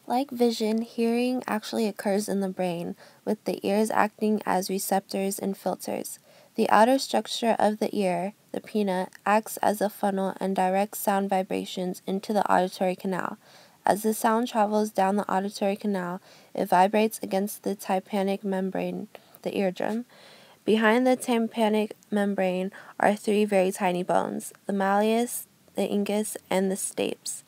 Like vision, hearing actually occurs in the brain, with the ears acting as receptors and filters. The outer structure of the ear, the pinna, acts as a funnel and directs sound vibrations into the auditory canal. As the sound travels down the auditory canal, it vibrates against the tympanic membrane, the eardrum. Behind the tympanic membrane are three very tiny bones, the malleus, the incus, and the stapes,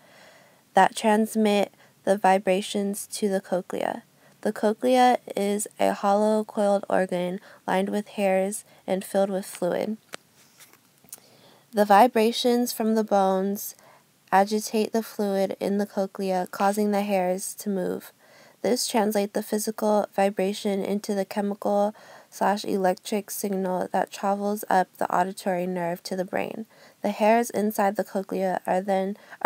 that transmit the vibrations to the cochlea. The cochlea is a hollow coiled organ lined with hairs and filled with fluid. The vibrations from the bones agitate the fluid in the cochlea, causing the hairs to move. This translates the physical vibration into the chemical/electric signal that travels up the auditory nerve to the brain. The hairs inside the cochlea are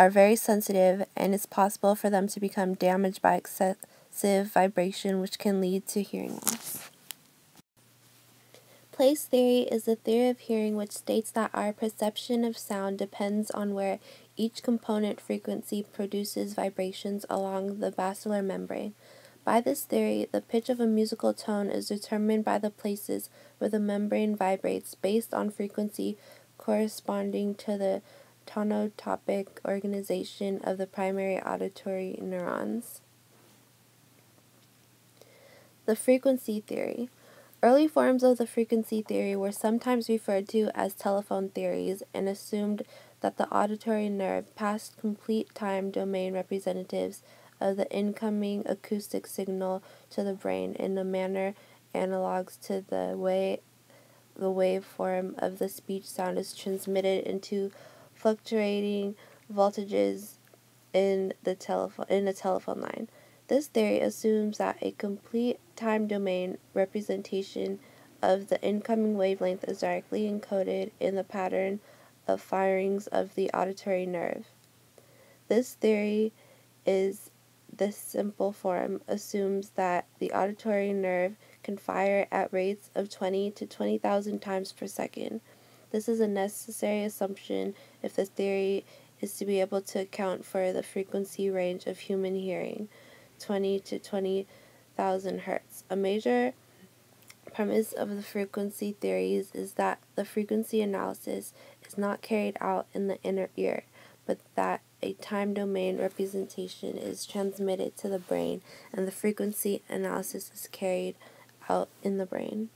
very sensitive, and it's possible for them to become damaged by excessive vibration, which can lead to hearing loss. Place theory is a theory of hearing which states that our perception of sound depends on where each component frequency produces vibrations along the basilar membrane. By this theory, the pitch of a musical tone is determined by the places where the membrane vibrates based on frequency corresponding to the tonotopic organization of the primary auditory neurons. The frequency theory. Early forms of the frequency theory were sometimes referred to as telephone theories and assumed that the auditory nerve passed complete time domain representatives of the incoming acoustic signal to the brain in a manner analogs to the way the waveform of the speech sound is transmitted into fluctuating voltages in a telephone line. This theory assumes that a complete time domain representation of the incoming wavelength is directly encoded in the pattern of firings of the auditory nerve. This theory is the simple form assumes that the auditory nerve can fire at rates of 20 to 20,000 times per second. This is a necessary assumption if the theory is to be able to account for the frequency range of human hearing, 20 to 20,000 hertz. A major premise of the frequency theories is that the frequency analysis is not carried out in the inner ear, but that a time domain representation is transmitted to the brain and the frequency analysis is carried out in the brain.